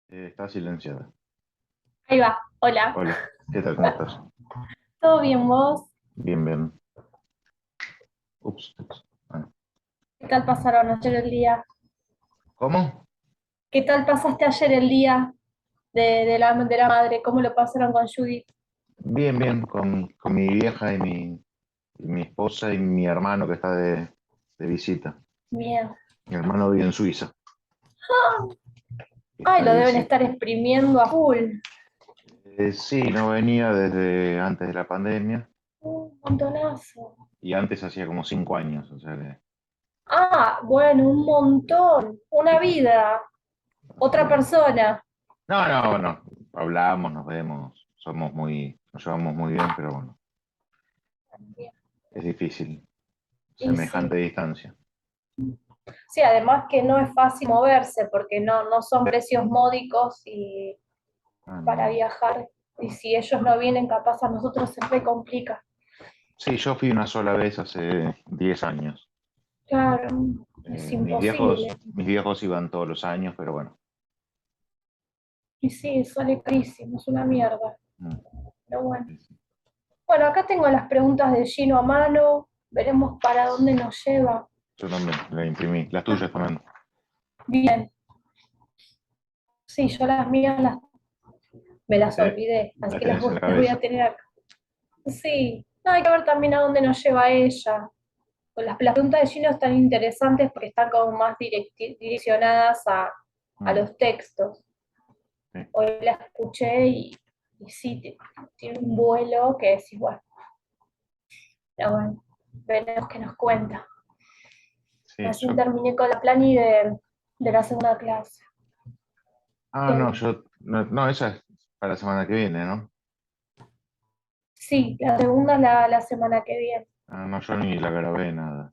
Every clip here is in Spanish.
Está silenciada. Ahí va, hola. Hola, ¿qué tal? ¿Cómo estás? ¿Todo bien vos? Bien, bien. Ups. Ah. ¿Qué tal pasaron ayer el día? ¿Cómo? ¿Qué tal pasaste ayer el día de la madre? ¿Cómo lo pasaron con Judith? Bien, bien, con mi vieja y mi esposa y mi hermano que está de visita. Bien. Mi hermano vive en Suiza, y Ay, está lo de deben visita. estar exprimiendo a full. Sí, no venía desde antes de la pandemia Un montonazo. y antes hacía como 5 años, o sea que Ah, bueno, un montón. Una sí. vida. Otra Eh, persona. no, no, no, hablamos, nos vemos, nos llevamos muy bien, pero bueno, es difícil, Y semejante sí. distancia. Sí, además que no es fácil moverse porque no son precios módicos y Ah, para no. viajar. Y si ellos no vienen, capaz a nosotros se re complica. Sí, yo fui una sola vez hace 10 años. Claro, es Mis viejos, imposible. mis viejos iban todos los años, pero bueno. Y sí, sale carísimo, es una mierda. Mm, Pero bueno. sí, sí. Bueno, acá tengo las preguntas de Gino a mano. Veremos para dónde nos lleva. Yo también la imprimí. Las tuyas también. Bien. Sí, yo las mías me La las tenés, olvidé, así la que las tenés en voy, la las voy a cabeza. tener acá. Sí, no, hay que ver también a dónde nos lleva ella. Pues las preguntas de Gino están interesantes porque están como más direccionadas a Mm, los textos. sí, Hoy la escuché y sí, tiene un vuelo que decís, bueno, pero bueno, veremos qué nos cuenta. sí, Así terminé con la plani de la segunda clase. no, Eh, yo, no, no, esa es para la semana que viene, ¿no? sí, la segunda es la semana que viene. Ah, no, yo ni la grabé, nada.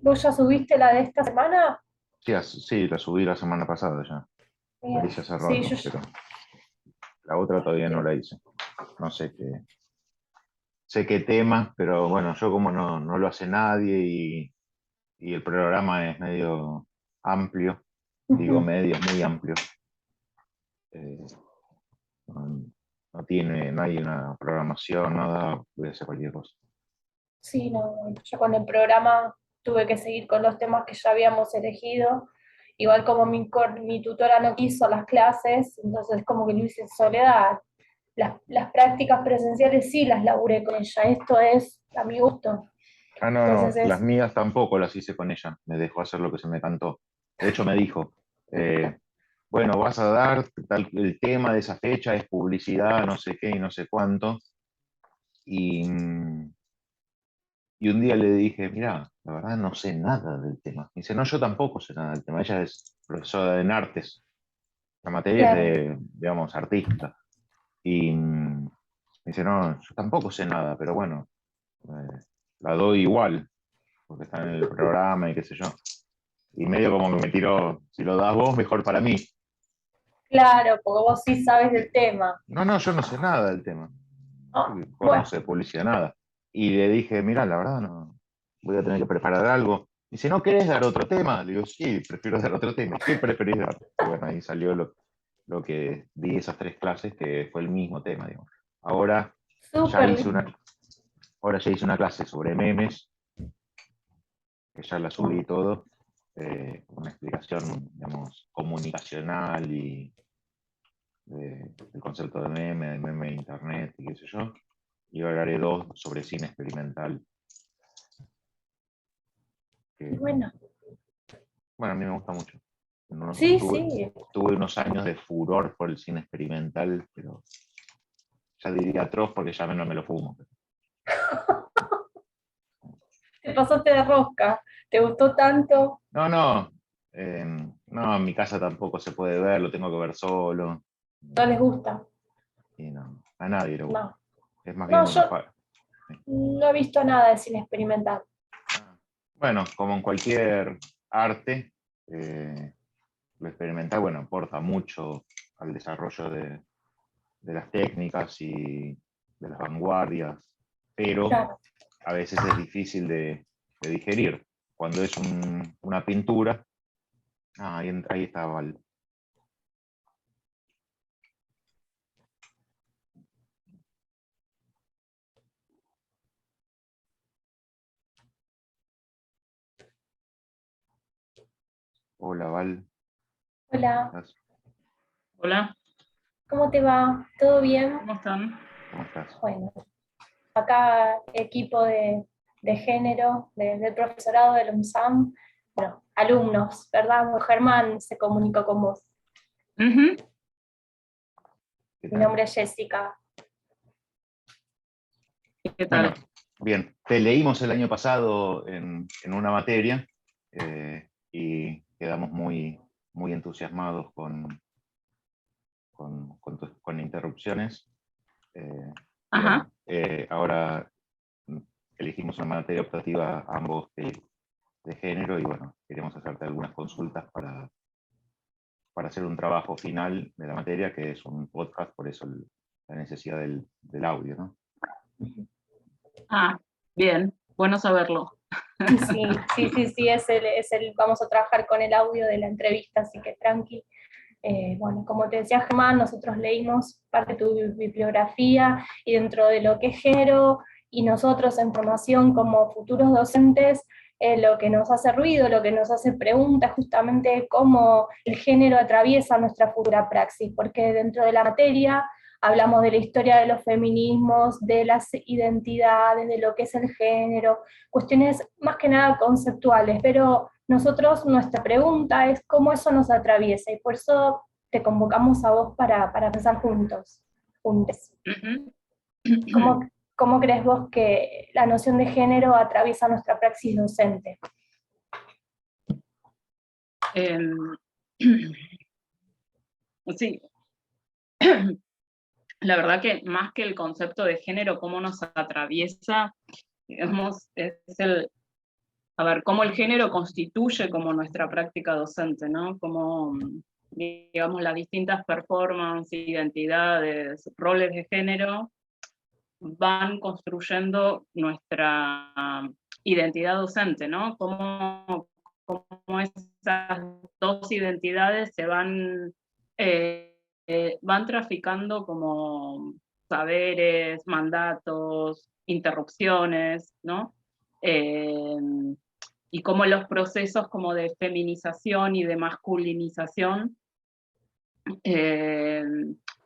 ¿Vos ya subiste la de esta semana? Sí, sí, la subí la semana pasada ya. La Bien. hice hace Sí, rato, pero la otra todavía no la hice. No sé qué tema, pero bueno, yo como no lo hace nadie y el programa es medio amplio, digo ujú. medio, es muy amplio. eh, no, no hay una programación, nada, voy a hacer cualquier cosa. Sí, no, bueno, yo con el programa tuve que seguir con los temas que ya habíamos elegido. Igual como mi tutora no quiso las clases, entonces como que lo hice en soledad. Las prácticas presenciales sí las laburé con ella, esto es a mi gusto. Ah, no, Entonces no, las es, mías tampoco las hice con ella, me dejó hacer lo que se me cantó. De hecho, me dijo, bueno, vas a dar el tema de esa fecha, es publicidad, no sé qué y no sé cuánto. Y, y un día le dije, mira, la verdad no sé nada del tema. Me dice, no, yo tampoco sé nada del tema. Ella es profesora en artes, la materia es claro, de, digamos, artista. Y me dice, no, yo tampoco sé nada, pero bueno, eh, la doy igual, porque está en el programa y qué sé yo. Y medio como que me tiró, si lo das vos, mejor para mí. claro, porque vos sí sabes del tema. No, no, yo no sé nada del tema. Ah, Yo no bueno, sé de publicidad, nada. Y le dije, mira, la verdad no, voy a tener que preparar algo. Y si no querés dar otro tema, le digo, sí, prefiero dar otro tema. ¿Qué preferís dar? Y bueno, ahí salió lo que di esas 3 clases, que fue el mismo tema, digamos. Ahora ya súper hice una, lindo. ahora ya hice una clase sobre memes, que ya la subí y todo, una explicación, digamos, comunicacional y del concepto de meme, del meme de internet y qué sé yo. Y ahora haré 2 sobre cine experimental, que, Bueno, bueno, a mí me gusta mucho. sí, Tuve, sí, tuve unos años de furor por el cine experimental, pero ya diría atroz porque ya no me lo fumo. te pasaste de rosca, te gustó tanto, No, no, no, en mi casa tampoco se puede ver, lo tengo que ver solo. no les gusta. Y no, a nadie le gusta. No, Es más bien no, una yo fa. Sí. no he visto nada de cine experimental. Ah, bueno, como en cualquier arte, lo experimental, bueno, aporta mucho al desarrollo de las técnicas de las vanguardias, pero Claro. a veces es difícil de digerir. Cuando es una pintura, ahí está Val. Hola Val, Hola, Hola, ¿cómo te va? ¿Todo bien? ¿cómo están? ¿cómo estás? Bueno, acá equipo de género del profesorado del UNSAM, bueno, alumnos, ¿verdad? Germán se comunicó con vos. Ujú. ¿Qué Mi tal? nombre es Jessica. ¿Qué Bueno, tal? bien, te leímos el año pasado en una materia y quedamos muy entusiasmados con interrupciones. Y Ajá. bueno, ahora elegimos una materia optativa ambos de género y bueno, queremos hacerte algunas consultas para hacer un trabajo final de la materia, que es un podcast, por eso la necesidad del audio, ¿no? Ah, bien, bueno saberlo. Sí, vamos a trabajar con el audio de la entrevista, así que tranqui. Bueno, como te decía Germán, nosotros leímos parte de tu bibliografía y dentro de lo que es género, y nosotros en formación como futuros docentes, lo que nos hace ruido, lo que nos hace pregunta es justamente cómo el género atraviesa nuestra futura praxis, porque dentro de la materia hablamos de la historia de los feminismos, de las identidades, de lo que es el género, cuestiones más que nada conceptuales, pero nosotros, nuestra pregunta es cómo eso nos atraviesa, y por eso te convocamos a vos para pensar juntos, juntes. Ujú. ¿Cómo, cómo crees vos que la noción de género atraviesa nuestra praxis docente? Em, sí, la verdad que más que el concepto de género, cómo nos atraviesa, digamos, es a ver, cómo el género constituye como nuestra práctica docente, ¿no? Cómo, digamos, las distintas performances, identidades, roles de género van construyendo nuestra identidad docente, ¿no? Cómo esas dos identidades se van traficando como saberes, mandatos, interrupciones, ¿no? Eh, y cómo los procesos como de feminización y de masculinización eh,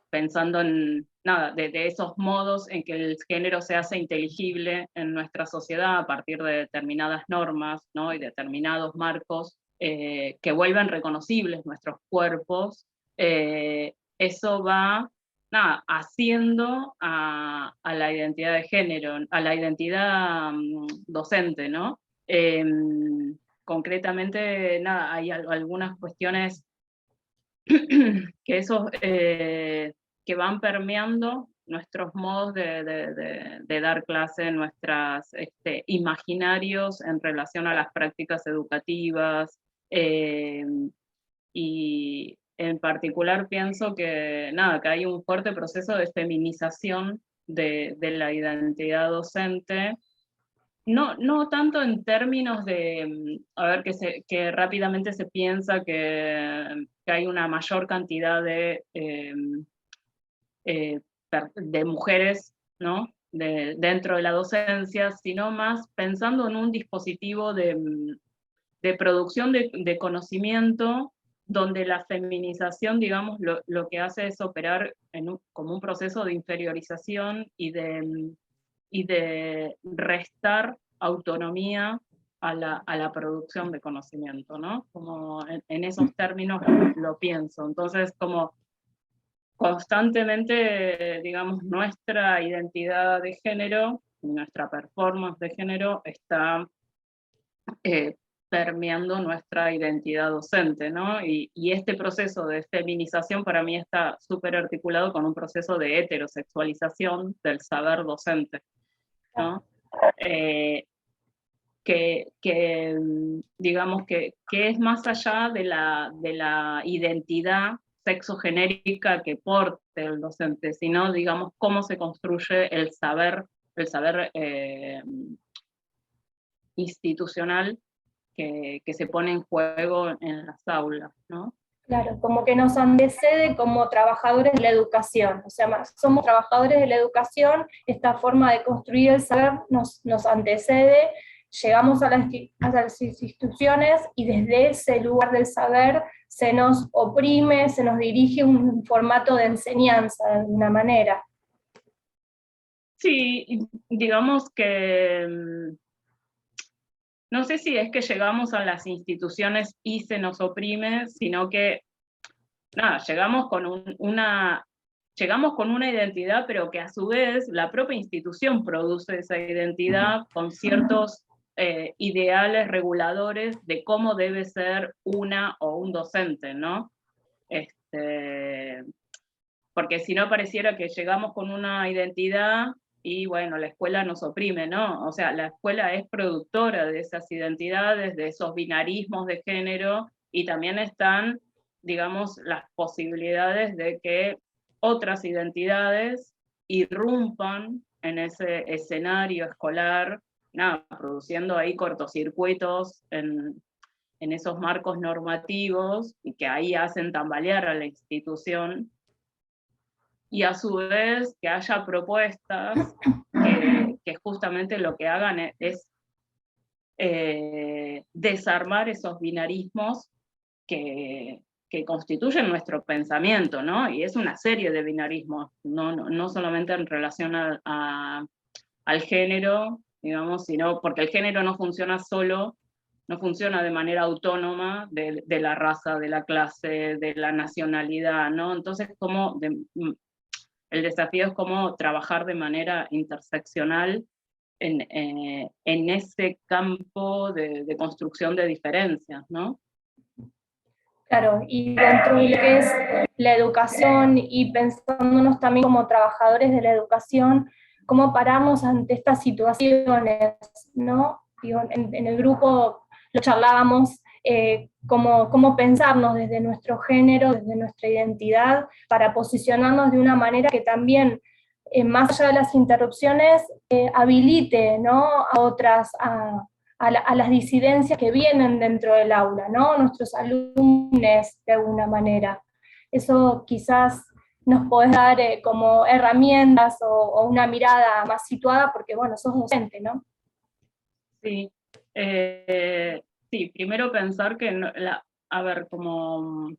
pensando en nada, de esos modos en que el género se hace inteligible en nuestra sociedad a partir de determinadas normas, ¿no? Y determinados marcos que vuelven reconocibles nuestros cuerpos, eso va nada, haciendo a la identidad de género, a la identidad docente, ¿no? Concretamente, nada, hay algunas cuestiones que esos que van permeando nuestros modos de dar clase, nuestros imaginarios en relación a las prácticas educativas, y en particular pienso que, nada, que hay un fuerte proceso de feminización de la identidad docente, no tanto en términos de, a ver, que rápidamente se piensa que hay una mayor cantidad de mujeres, ¿no? Dentro de la docencia, sino más pensando en un dispositivo de producción de conocimiento donde la feminización, digamos, lo que hace es operar como un proceso de inferiorización y de restar autonomía a la producción de conocimiento, ¿no? Como en esos términos lo pienso. Entonces, como constantemente, digamos, nuestra identidad de género, nuestra performance de género está eh, permeando nuestra identidad docente, ¿no? Y este proceso de feminización para mí está súper articulado con un proceso de heterosexualización del saber docente, ¿no? Eh, digamos que es más allá de la identidad sexogenérica que porte el docente, sino, digamos, cómo se construye el saber institucional que se pone en juego en las aulas, ¿no? Claro, como que nos antecede como trabajadores de la educación, o sea, somos trabajadores de la educación, esta forma de construir el saber nos antecede, llegamos a las instituciones y desde ese lugar del saber se nos oprime, se nos dirige un formato de enseñanza de alguna manera. Sí, digamos que no sé si es que llegamos a las instituciones y se nos oprime, sino que, nada, llegamos con una identidad, pero que a su vez la propia institución produce esa identidad con ciertos ideales reguladores de cómo debe ser una o un docente, ¿no? Porque si no pareciera que llegamos con una identidad y bueno, la escuela nos oprime, ¿no? O sea, la escuela es productora de esas identidades, de esos binarismos de género, y también están, digamos, las posibilidades de que otras identidades irrumpan en ese escenario escolar, nada, produciendo ahí cortocircuitos en esos marcos normativos, y que ahí hacen tambalear a la institución, y a su vez que haya propuestas que justamente lo que hagan es desarmar esos binarismos que constituyen nuestro pensamiento, ¿no? Y es una serie de binarismos, no solamente en relación al género, digamos, sino porque el género no funciona solo, no funciona de manera autónoma de la raza, de la clase, de la nacionalidad, ¿no? Entonces, el desafío es cómo trabajar de manera interseccional en ese campo de construcción de diferencias, ¿no? Claro, y dentro de lo que es la educación y pensándonos también como trabajadores de la educación, cómo paramos ante estas situaciones, ¿no? Digo, en el grupo lo charlábamos, cómo pensarnos desde nuestro género, desde nuestra identidad, para posicionarnos de una manera que también, más allá de las interrupciones, habilite, ¿no? A otras, a las disidencias que vienen dentro del aula, ¿no? Nuestros alumnos, de alguna manera. Eso quizás nos podés dar como herramientas o una mirada más situada, porque bueno, sos docente, ¿no? Sí, sí, primero pensar que, a ver, como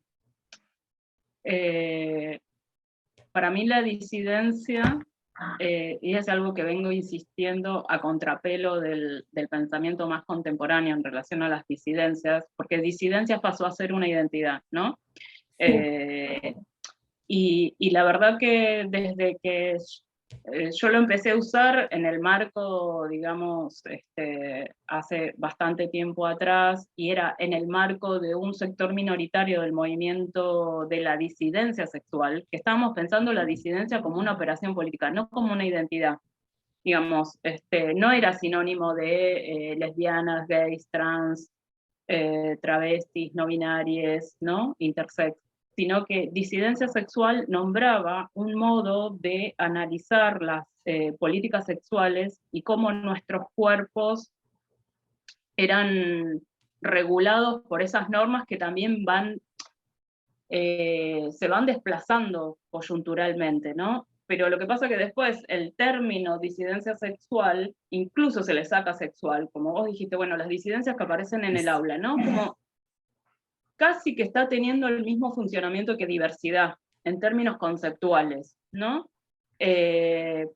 para mí la disidencia, y es algo que vengo insistiendo a contrapelo del pensamiento más contemporáneo en relación a las disidencias, porque disidencia pasó a ser una identidad, ¿no? Sí. Y la verdad que desde que yo lo empecé a usar en el marco, digamos, hace bastante tiempo atrás, y era en el marco de un sector minoritario del movimiento de la disidencia sexual, que estábamos pensando la disidencia como una operación política, no como una identidad. Digamos, no era sinónimo de lesbianas, gays, trans, travestis, no binarias, ¿no? Intersex, sino que disidencia sexual nombraba un modo de analizar las políticas sexuales y cómo nuestros cuerpos eran regulados por esas normas que también se van desplazando coyunturalmente, ¿no? Pero lo que pasa es que después el término disidencia sexual incluso se le saca sexual, como vos dijiste, bueno, las disidencias que aparecen en el aula, ¿no? Como casi que está teniendo el mismo funcionamiento que diversidad, en términos conceptuales, ¿no? En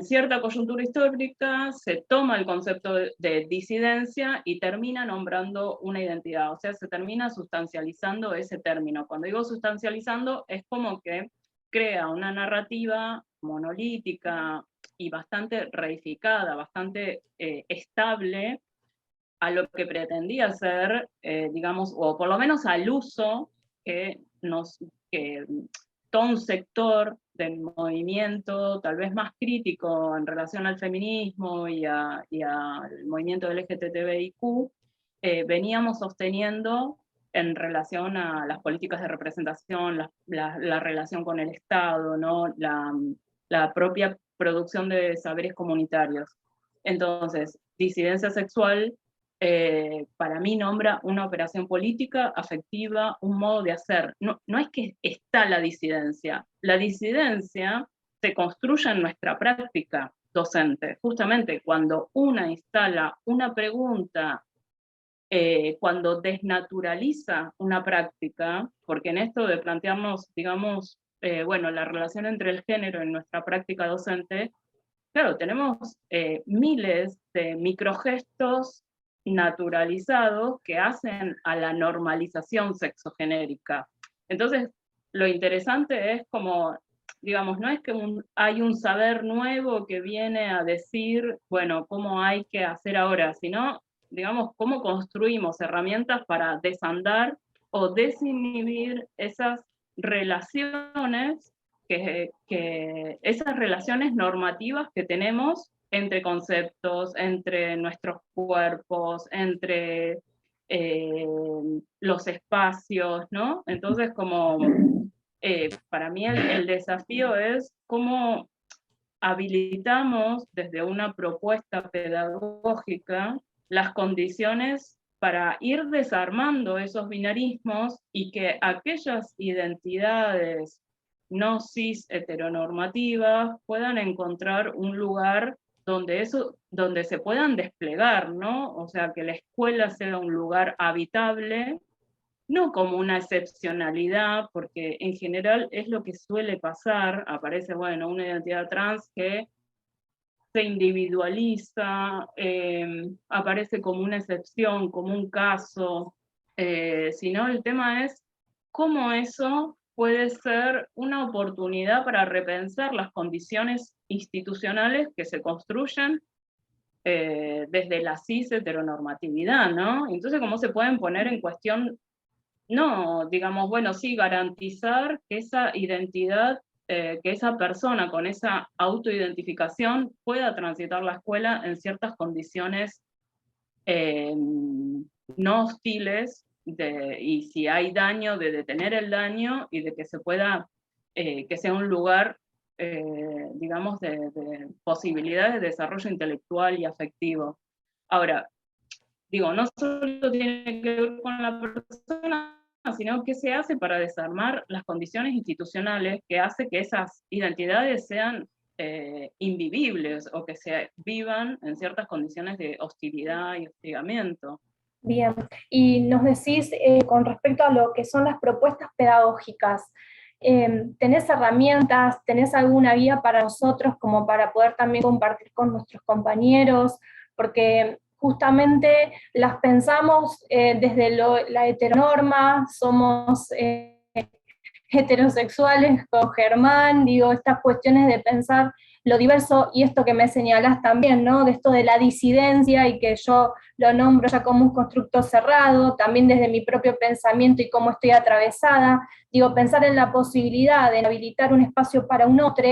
cierta coyuntura histórica se toma el concepto de disidencia y termina nombrando una identidad, o sea, se termina sustancializando ese término. Cuando digo sustancializando, es como que crea una narrativa monolítica y bastante reificada, bastante estable, a lo que pretendía ser, digamos, o por lo menos al uso que todo un sector del movimiento, tal vez más crítico en relación al feminismo y al movimiento LGTBIQ, veníamos sosteniendo en relación a las políticas de representación, la relación con el Estado, ¿no? La propia producción de saberes comunitarios. Entonces, disidencia sexual para mí nombra una operación política, afectiva, un modo de hacer. No, no es que está la disidencia se construye en nuestra práctica docente. Justamente cuando una instala una pregunta, cuando desnaturaliza una práctica, porque en esto de plantearnos, digamos, bueno, la relación entre el género en nuestra práctica docente, claro, tenemos miles de microgestos naturalizados que hacen a la normalización sexogenérica. Entonces, lo interesante es como, digamos, no es que hay un saber nuevo que viene a decir, bueno, cómo hay que hacer ahora, sino, digamos, cómo construimos herramientas para desandar o desinhibir esas relaciones esas relaciones normativas que tenemos entre conceptos, entre nuestros cuerpos, entre los espacios, ¿no? Entonces, como para mí el desafío es cómo habilitamos desde una propuesta pedagógica las condiciones para ir desarmando esos binarismos y que aquellas identidades no cis heteronormativas puedan encontrar un lugar donde se puedan desplegar, ¿no? O sea, que la escuela sea un lugar habitable, no como una excepcionalidad, porque en general es lo que suele pasar, aparece, bueno, una identidad trans que se individualiza, aparece como una excepción, como un caso, sino el tema es cómo eso puede ser una oportunidad para repensar las condiciones institucionales que se construyen desde la cis heteronormatividad, ¿no? Entonces, cómo se pueden poner en cuestión, no, digamos, bueno, sí, garantizar que esa identidad, que esa persona con esa autoidentificación pueda transitar la escuela en ciertas condiciones no hostiles, y si hay daño, de detener el daño y de que se pueda, que sea un lugar, digamos, de posibilidades de desarrollo intelectual y afectivo. Ahora, digo, no solo tiene que ver con la persona, sino qué se hace para desarmar las condiciones institucionales que hace que esas identidades sean invivibles o que se vivan en ciertas condiciones de hostilidad y hostigamiento. Bien, y nos decís con respecto a lo que son las propuestas pedagógicas, ¿tenés herramientas, tenés alguna guía para nosotros como para poder también compartir con nuestros compañeros? Porque justamente las pensamos desde la heteronorma, somos heterosexuales con Germán, digo, estas cuestiones de pensar lo diverso y esto que me señalás también, ¿no? De esto de la disidencia y que yo lo nombro ya como un constructo cerrado, también desde mi propio pensamiento y cómo estoy atravesada, digo, pensar en la posibilidad de habilitar un espacio para un otro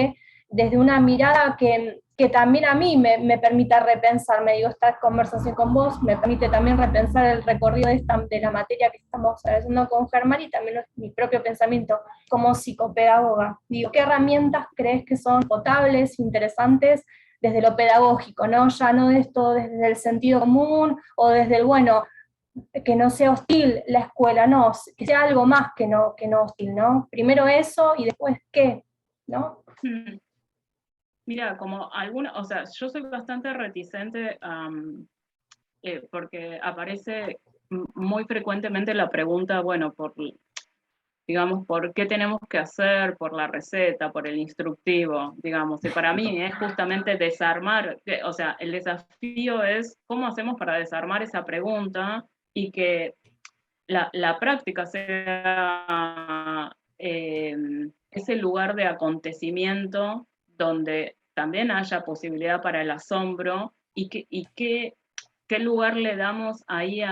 desde una mirada que también a mí me permita repensarme, digo, esta conversación con vos me permite también repensar el recorrido de la materia que estamos haciendo con Germán y también mi propio pensamiento como psicopedagoga. Digo, ¿qué herramientas crees que son potables, interesantes desde lo pedagógico, ¿no? Ya no de esto desde el sentido común o desde el, bueno, que no sea hostil la escuela, no, que sea algo más que no hostil, ¿no? Primero eso y después qué, ¿no? Mira, como alguna, o sea, yo soy bastante reticente porque aparece muy frecuentemente la pregunta, bueno, digamos, por qué tenemos que hacer, por la receta, por el instructivo, digamos, y para mí es justamente desarmar, o sea, el desafío es cómo hacemos para desarmar esa pregunta y que la práctica sea ese lugar de acontecimiento donde también haya posibilidad para el asombro y qué lugar le damos ahí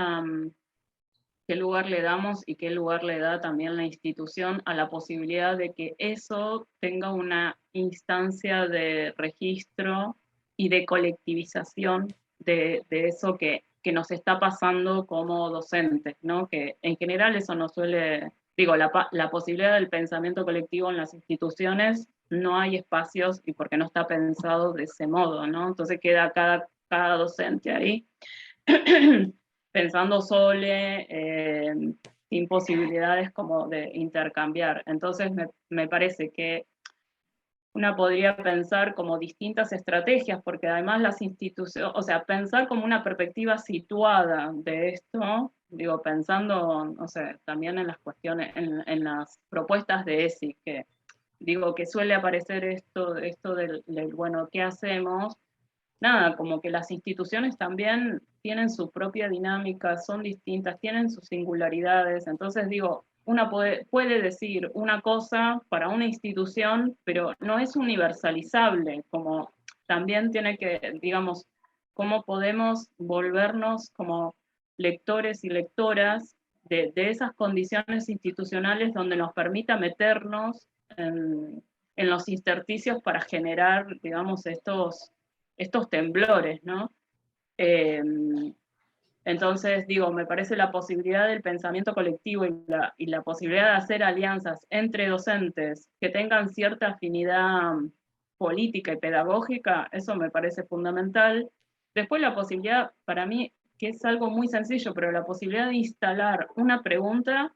qué lugar le damos y qué lugar le da también la institución a la posibilidad de que eso tenga una instancia de registro y de colectivización de eso que que nos está pasando como docentes, ¿no? Que en general eso no suele, digo, la posibilidad del pensamiento colectivo en las instituciones, no hay espacios y porque no está pensado de ese modo, ¿no? Entonces queda cada docente ahí pensando sole, sin posibilidades como de intercambiar. Entonces me parece que una podría pensar como distintas estrategias, porque además las instituciones, o sea, pensar como una perspectiva situada de esto, digo, pensando, no sé, también en las cuestiones, en las propuestas de ESI, que digo que suele aparecer esto del, bueno, ¿qué hacemos? Nada, como que las instituciones también tienen su propia dinámica, son distintas, tienen sus singularidades, entonces digo, una puede decir una cosa para una institución, pero no es universalizable, como también tiene que, digamos, cómo podemos volvernos como lectores y lectoras de esas condiciones institucionales donde nos permita meternos en los intersticios para generar, digamos, estos temblores, ¿no? Eh, entonces, digo, me parece la posibilidad del pensamiento colectivo y la posibilidad de hacer alianzas entre docentes que tengan cierta afinidad política y pedagógica, eso me parece fundamental. Después la posibilidad, para mí, que es algo muy sencillo, pero la posibilidad de instalar una pregunta,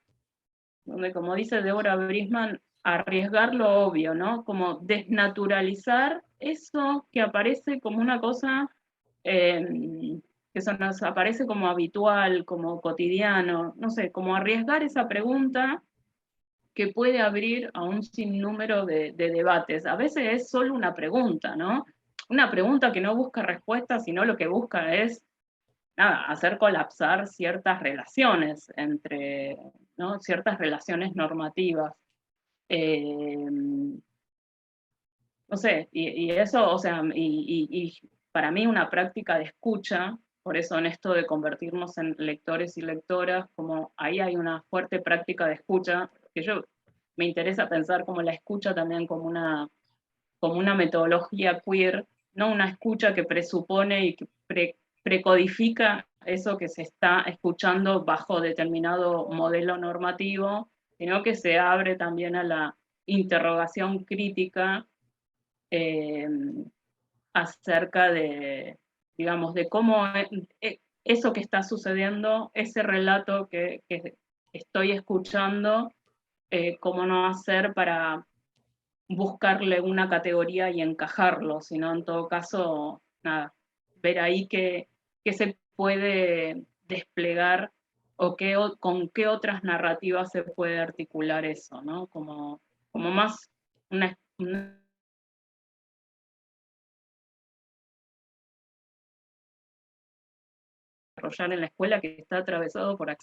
donde como dice Deborah Brisman, arriesgar lo obvio, ¿no? Como desnaturalizar eso que aparece como una cosa que se nos aparece como habitual, como cotidiano, no sé, como arriesgar esa pregunta que puede abrir a un sinnúmero de debates. A veces es solo una pregunta, ¿no? Una pregunta que no busca respuesta, sino lo que busca es nada, hacer colapsar ciertas relaciones entre, ¿no? Ciertas relaciones normativas. No sé, y eso, o sea, y para mí una práctica de escucha, por eso en esto de convertirnos en lectores y lectoras, como ahí hay una fuerte práctica de escucha, que yo me interesa pensar como la escucha también como una metodología queer, no una escucha que presupone y que precodifica eso que se está escuchando bajo determinado modelo normativo, sino que se abre también a la interrogación crítica eh, acerca de, digamos, de cómo eso que está sucediendo, ese relato que estoy escuchando, cómo no hacer para buscarle una categoría y encajarlo, sino en todo caso, nada, ver ahí qué se puede desplegar o con qué otras narrativas se puede articular eso, ¿no? Como más una desarrollar en la escuela que está atravesado por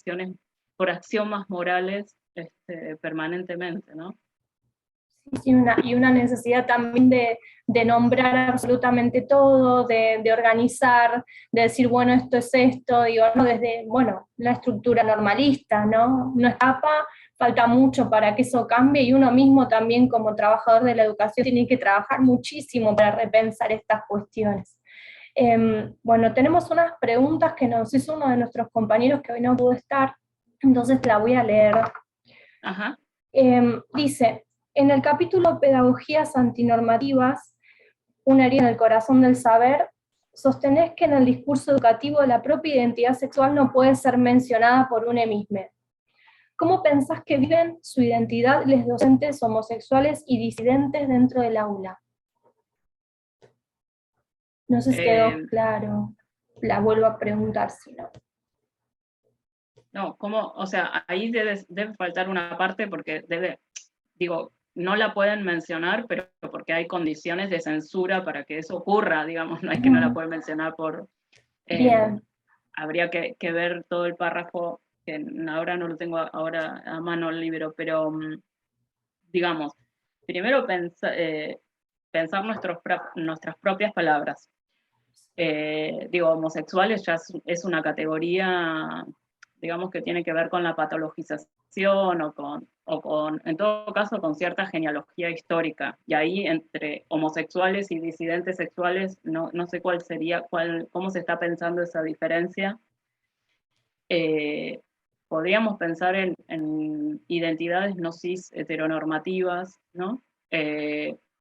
por axiomas morales permanentemente, ¿no? Sí, y una necesidad también de nombrar absolutamente todo, de organizar, de decir, bueno, esto es esto, digo, no desde, bueno, la estructura normalista, ¿no? No escapa, falta mucho para que eso cambie y uno mismo también como trabajador de la educación tiene que trabajar muchísimo para repensar estas cuestiones. Bueno, tenemos unas preguntas que nos hizo uno de nuestros compañeros que hoy no pudo estar, entonces la voy a leer. Ajá. Dice, en el capítulo Pedagogías antinormativas, una herida en el corazón del saber, sostenés que en el discurso educativo la propia identidad sexual no puede ser mencionada por un emisme. ¿Cómo pensás que viven su identidad los docentes homosexuales y disidentes dentro del aula? No sé si quedó claro. La vuelvo a preguntar si no. No, ¿cómo? O sea, ahí debe faltar una parte porque digo, no la pueden mencionar, pero porque hay condiciones de censura para que eso ocurra, digamos, no es que no la pueden mencionar por... Bien. Habría que ver todo el párrafo, que ahora no lo tengo ahora a mano el libro, pero digamos, primero pensar nuestras propias palabras. Digo, homosexuales ya es una categoría, digamos, que tiene que ver con la patologización en todo caso, con cierta genealogía histórica. Y ahí, entre homosexuales y disidentes sexuales, no sé cuál sería, cómo se está pensando esa diferencia. Podríamos pensar en identidades no cis heteronormativas, ¿no?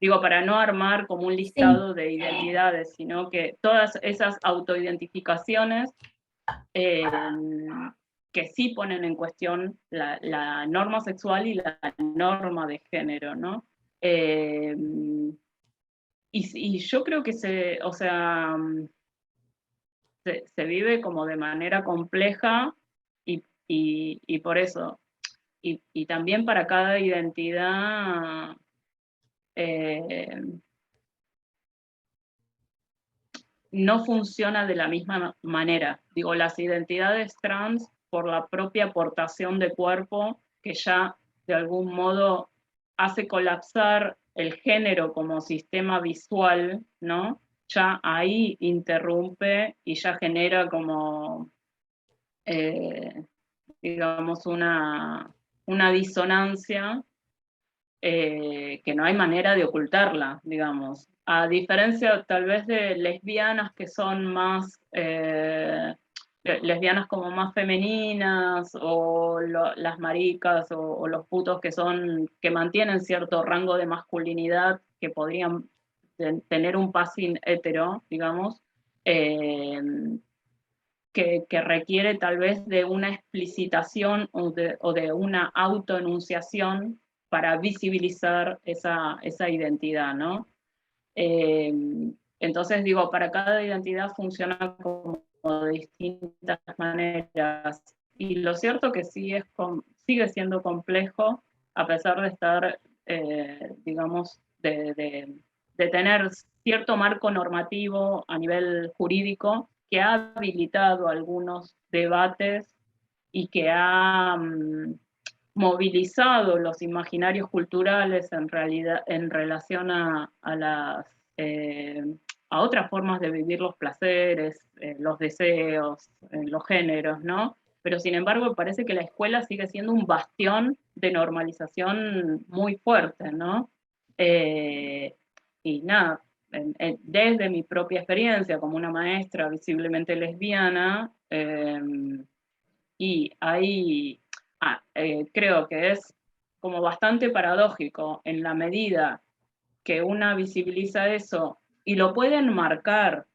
Digo, para no armar como un listado de identidades, sino que todas esas autoidentificaciones que sí ponen en cuestión la norma sexual y la norma de género, ¿no? Y yo creo que o sea, se vive como de manera compleja y por eso, y también para cada identidad no funciona de la misma manera. Digo, las identidades trans, por la propia aportación de cuerpo, que ya de algún modo hace colapsar el género como sistema visual, ¿no? Ya ahí interrumpe y ya genera como, digamos, una disonancia que no hay manera de ocultarla, digamos. A diferencia tal vez de lesbianas que son más, lesbianas como más femeninas, o las maricas, o los putos que mantienen cierto rango de masculinidad, que podrían tener un passing hetero, digamos, que requiere tal vez de una explicitación o de una autoenunciación para visibilizar esa identidad, ¿no? Entonces, digo, para cada identidad funciona como de distintas maneras. Y lo cierto que sí sigue siendo complejo, a pesar de estar, digamos, de tener cierto marco normativo a nivel jurídico que ha habilitado algunos debates y que ha movilizado los imaginarios culturales en realidad en relación eh, a otras formas de vivir los placeres, los deseos, los géneros, ¿no? Pero sin embargo parece que la escuela sigue siendo un bastión de normalización muy fuerte, ¿no? Y nada, desde mi propia experiencia como una maestra visiblemente lesbiana, y ahí creo que es como bastante paradójico en la medida que una visibiliza eso y lo pueden marcar,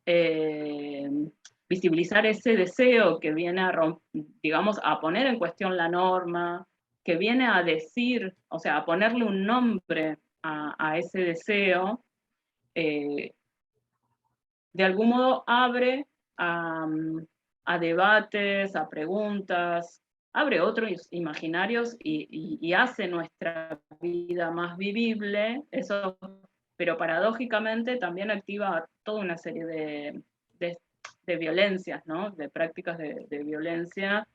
eh, visibilizar ese deseo que viene digamos, a poner en cuestión la norma, que viene a decir, o sea, a ponerle un nombre a ese deseo, eh, de algún modo abre a debates, a preguntas, abre otros imaginarios y hace nuestra vida más vivible, eso, pero paradójicamente también activa toda una serie de violencias, ¿no? De prácticas de violencia,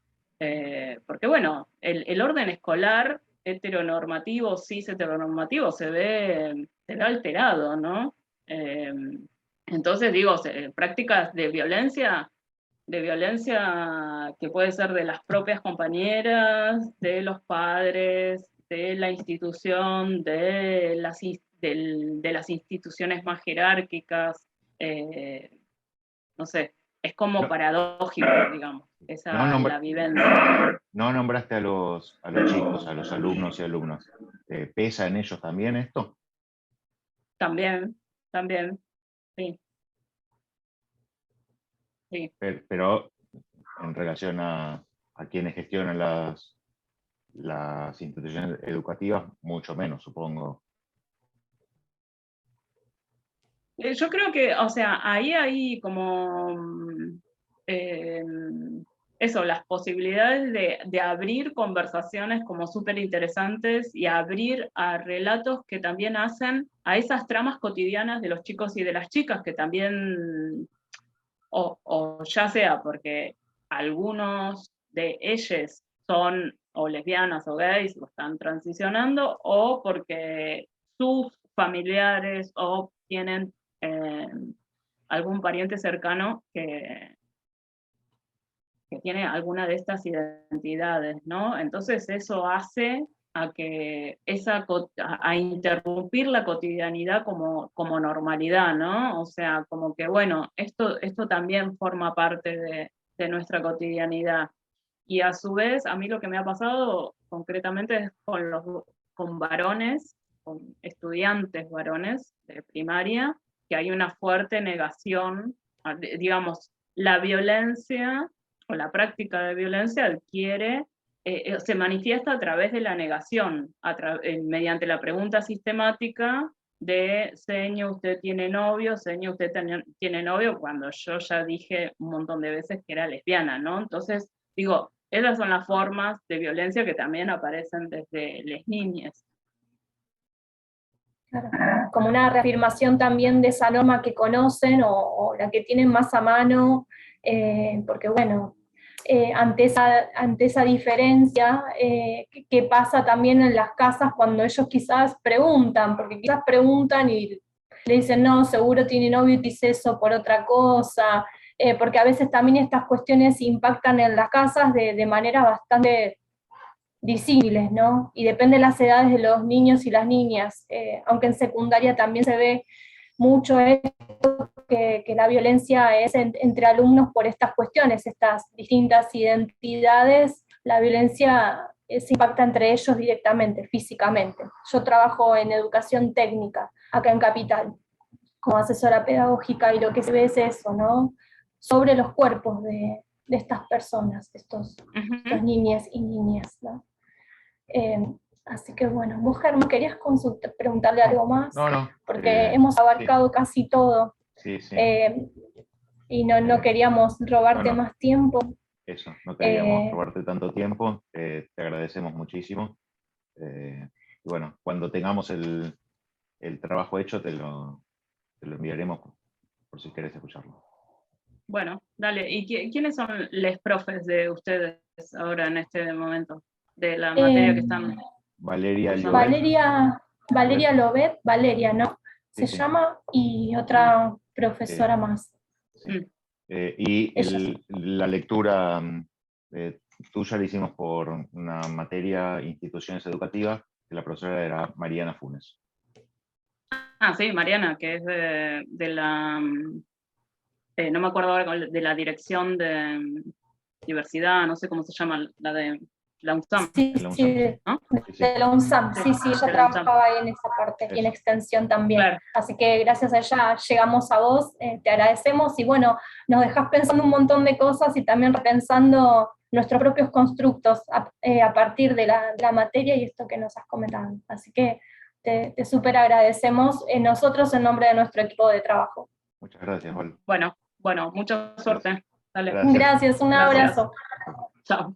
porque bueno, el orden escolar heteronormativo, cis heteronormativo, se ve alterado, ¿no? Entonces digo, prácticas de violencia que puede ser de las propias compañeras, de los padres, de la institución, de las instituciones más jerárquicas, no sé, es como No, paradójico, digamos, no, la vivencia. no nombraste a los chicos, a los alumnos y alumnas. ¿Pesa en ellos también esto? También, sí, sí. Pero en relación a quienes gestionan las instituciones educativas, mucho menos, supongo. Yo creo que, o sea, ahí hay como eh, eso, las posibilidades de abrir conversaciones como súper interesantes y abrir a relatos que también hacen a esas tramas cotidianas de los chicos y de las chicas, que también, o ya sea porque algunos de ellos son o lesbianas o gays o están transicionando, o porque sus familiares o tienen eh, algún pariente cercano que tiene alguna de estas identidades, ¿no? Entonces eso hace a que a interrumpir la cotidianidad como normalidad, ¿no? O sea, como que, bueno, esto también forma parte de nuestra cotidianidad. Y a su vez, a mí lo que me ha pasado concretamente es con varones, con estudiantes varones de primaria, que hay una fuerte negación, digamos, la violencia o la práctica de violencia adquiere, se manifiesta a través de la negación, mediante la pregunta sistemática de señor, usted tiene novio, señor, usted tiene novio, cuando yo ya dije un montón de veces que era lesbiana, ¿no? Entonces, digo, esas son las formas de violencia que también aparecen desde las niñas. Claro, como una reafirmación también de esa norma que conocen o la que tienen más a mano, porque bueno, ante esa diferencia, ¿qué pasa también en las casas cuando ellos quizás preguntan? Porque quizás preguntan y le dicen, no, seguro tiene novio y dice eso por otra cosa, porque a veces también estas cuestiones impactan en las casas de manera bastante disímiles, ¿no? Y depende de las edades de los niños y las niñas, aunque en secundaria también se ve mucho esto, que la violencia es entre alumnos por estas cuestiones, estas distintas identidades, la violencia se impacta entre ellos directamente, físicamente. Yo trabajo en educación técnica, acá en Capital, como asesora pedagógica, y lo que se ve es eso, ¿no? Sobre los cuerpos de estas personas, estos niñas y niñas, ¿no? Así que bueno, vos, Germán, ¿querías preguntarle algo más? No. Porque hemos abarcado sí. casi todo. Sí, sí. Y no queríamos robarte más tiempo. Eso, no queríamos robarte tanto tiempo. Te agradecemos muchísimo. Y bueno, cuando tengamos el trabajo hecho, te lo enviaremos por si querés escucharlo. Bueno, dale. ¿Y quiénes son los profes de ustedes ahora en este momento? De la materia que están... Valeria Lobet, Valeria, ¿no? Sí, se llama, y otra profesora más. Sí. Y la lectura tuya la hicimos por una materia, instituciones educativas, que la profesora era Mariana Funes. Ah, sí, Mariana, que es de la... no me acuerdo ahora, de la dirección de diversidad, no sé cómo se llama, la de la UNSAM. Sí, ¿no? de la UNSAM, sí, ella trabajaba ahí en esa parte, y en extensión también. Claro. Así que gracias a ella llegamos a vos, te agradecemos, y bueno, nos dejás pensando un montón de cosas y también repensando nuestros propios constructos a partir de la materia y esto que nos has comentado. Así que te súper agradecemos nosotros en nombre de nuestro equipo de trabajo. Muchas gracias, Val. Bueno, mucha suerte. Dale. Gracias, un abrazo. Chao.